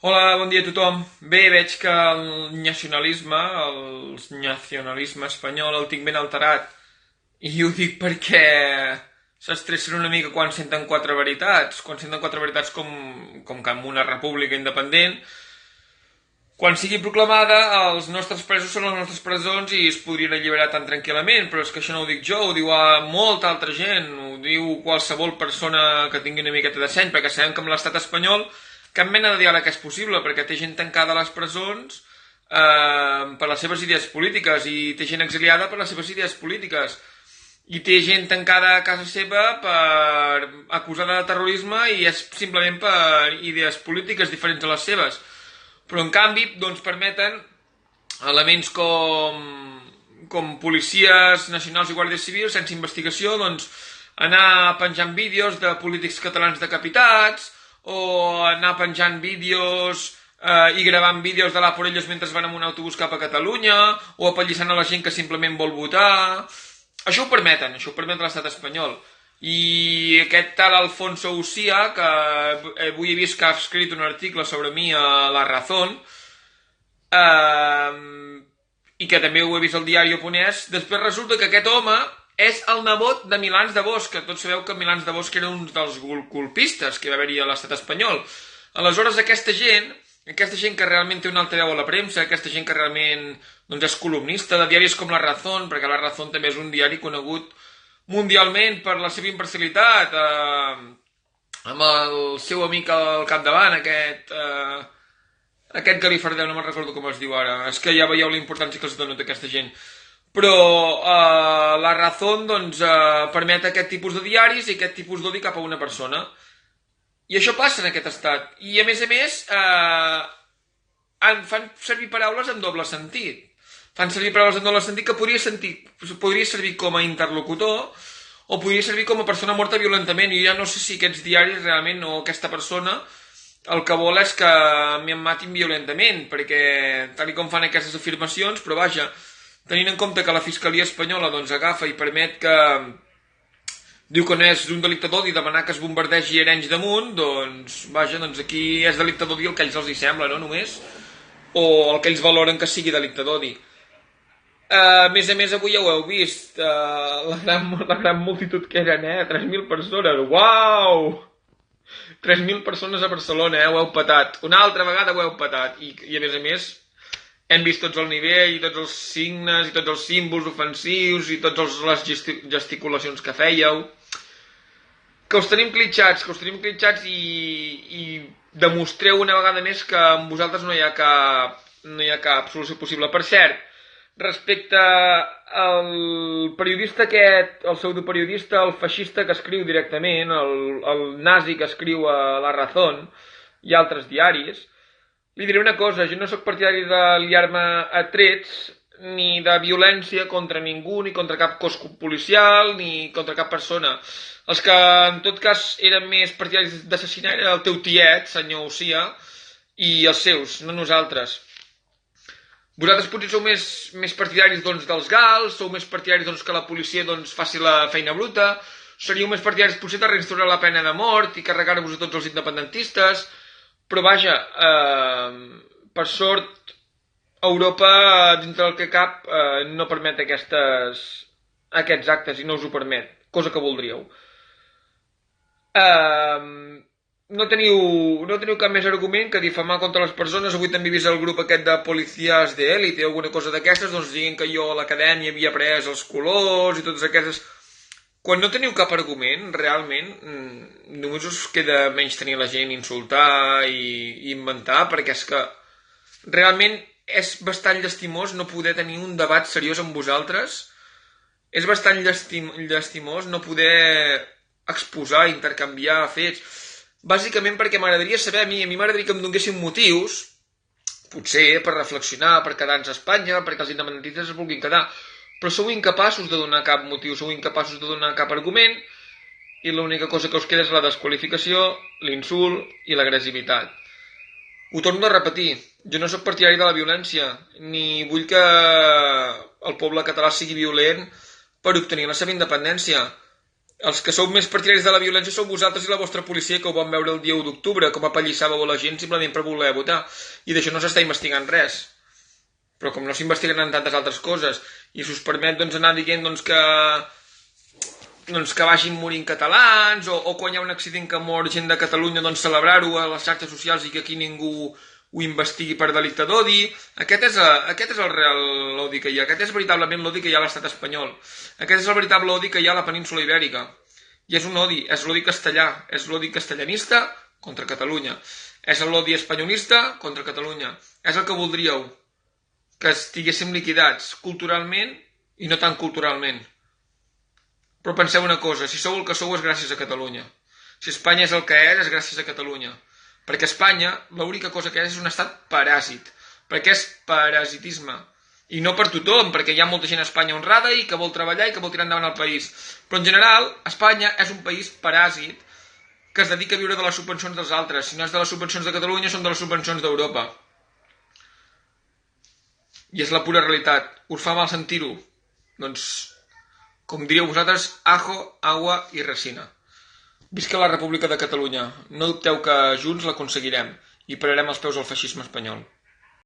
Hola, bon dia a tothom. Bé, veig que el nacionalisme espanyol el tinc ben alterat. I ho dic perquè s'estressen una mica quan senten quatre veritats. Quan senten quatre veritats com que en una república independent, quan sigui proclamada, els nostres presos són les nostres presons i es podrien alliberar tan tranquil·lament, però és que això no ho dic jo, ho diu a molta altra gent, ho diu qualsevol persona que tingui una miqueta de seny, perquè sabem que amb l'estat espanyol cap mena de diàleg és possible, perquè té gent tancada a les presons per les seves idees polítiques i té gent exiliada per les seves idees polítiques i té gent tancada a casa seva per acusada de terrorisme i és simplement per idees polítiques diferents a les seves. Però en canvi doncs permeten elements com policies nacionals i guàrdies civils sense investigació doncs anar penjant vídeos de polítics catalans decapitats o anar penjant vídeos i gravant vídeos de la por ellos mentre van en un autobús cap a Catalunya o apallissant a la gent que simplement vol votar. Això ho permet l'estat espanyol. I aquest tal Alfonso Ucía, que avui he vist que ha escrit un article sobre mi a La Razón, i que també ho he vist al diari japonès, després resulta que aquest home és el nebot de Milans de Bosch, que tots sabeu que Milans de Bosch era un dels colpistes que va haver-hi a l'estat espanyol. Aleshores aquesta gent que realment té un altaveu a la premsa, aquesta gent que realment doncs, és columnista de diaris com La Razón, perquè La Razón també és un diari conegut mundialment per la seva imparcialitat, amb el seu amic al capdavant, aquest galifardeu, no me'n recordo com es diu ara, és que ja veieu la importància que els dona aquesta gent. Però La Razón doncs, permet aquest tipus de diaris i aquest tipus d'odi cap a una persona. I això passa en aquest estat. I a més, fan servir paraules amb doble sentit. Fan servir paraules amb doble sentit que podria servir com a interlocutor o podria servir com a persona morta violentament. I ja no sé si aquests diaris realment o aquesta persona el que vol és que em matin violentament, perquè tal com fan aquestes afirmacions, però vaja, tenint en compte que la Fiscalia Espanyola doncs, agafa i permet que diu que no és un delicte d'odi demanar que es bombardegi Arenys de Munt, doncs vaja, doncs aquí és delicte d'odi el que a ells els hi sembla, no només, o el que ells valoren que sigui delicte d'odi. A més, avui ja ho heu vist, la gran multitud que eren, 3.000 persones, uau! 3.000 persones a Barcelona, ho heu petat. Una altra vegada ho heu petat. I a més, hem vist tots el nivell, i tots els signes, i tots els símbols ofensius, i totes les gesticulacions que fèieu. Que us tenim clitxats i demostreu una vegada més que amb vosaltres no hi ha cap solució possible. Per cert, respecte al periodista aquest, el pseudoperiodista, el feixista que escriu directament, el nazi que escriu a La Razón i altres diaris, li diré una cosa, jo no sóc partidari de liar-me a trets ni de violència contra ningú, ni contra cap cos policial, ni contra cap persona. Els que en tot cas eren més partidaris d'assassinar era el teu tiet, senyor Ucía, i els seus, no nosaltres. Vosaltres potser sou més partidaris doncs, dels gals, sou més partidaris doncs, que la policia doncs, faci la feina bruta, seríeu més partidaris potser de reinstaurar la pena de mort i carregar-vos a tots els independentistes, però vaja, per sort, Europa, dintre del que cap, no permet aquests actes i no us ho permet, cosa que voldríeu. No teniu cap més argument que difamar contra les persones. Avui també he vist el grup aquest de policies d'élite o alguna cosa d'aquestes, doncs dient que jo a l'acadèmia havia après els colors i totes aquestes. Quan no teniu cap argument, realment, només us queda menys tenir la gent, insultar i inventar, perquè és que realment és bastant llastimós no poder tenir un debat seriós amb vosaltres. És bastant llastimós no poder exposar, intercanviar fets. Bàsicament perquè m'agradaria saber, a mi m'agradaria que em donessin motius, potser per reflexionar, per quedar-nos a Espanya, perquè els independentistes es vulguin quedar, però sou incapaços de donar cap motiu, sou incapaços de donar cap argument, i l'única cosa que us queda és la desqualificació, l'insult i l'agressivitat. Ho torno a repetir, jo no sóc partidari de la violència, ni vull que el poble català sigui violent per obtenir la seva independència. Els que sou més partidaris de la violència sou vosaltres i la vostra policia, que ho vam veure el dia 1 d'octubre, com apallissàveu a la gent simplement per voler votar. I d'això no s'està investigant res. Però com no s'investiguen en tantes altres coses, i s'us permet anar dient que vagin morint catalans, o quan hi ha un accident que mor gent de Catalunya, celebrar-ho a les xarxes socials i que aquí ningú ho investigui per delicte d'odi. Aquest és el real odi que hi ha. Aquest és veritablement l'odi que hi ha a l'estat espanyol. Aquest és el veritable odi que hi ha a la península ibèrica. I és un odi, és l'odi castellà, és l'odi castellanista contra Catalunya. És l'odi espanyolista contra Catalunya. És el que voldríeu, que estiguéssim liquidats culturalment i no tan culturalment. Però penseu una cosa, si sou el que sou és gràcies a Catalunya. Si Espanya és el que és gràcies a Catalunya. Perquè Espanya, l'única cosa que és un estat paràsit. Perquè és parasitisme. I no per tothom, perquè hi ha molta gent a Espanya honrada i que vol treballar i que vol tirar endavant el país. Però en general, Espanya és un país paràsit que es dedica a viure de les subvencions dels altres. Si no és de les subvencions de Catalunya, són de les subvencions d'Europa. I és la pura realitat. Us fa mal sentir-ho? Doncs, com diríeu vosaltres, ajo, agua i resina. Visca la República de Catalunya. No dubteu que junts l'aconseguirem i pararem els peus al feixisme espanyol.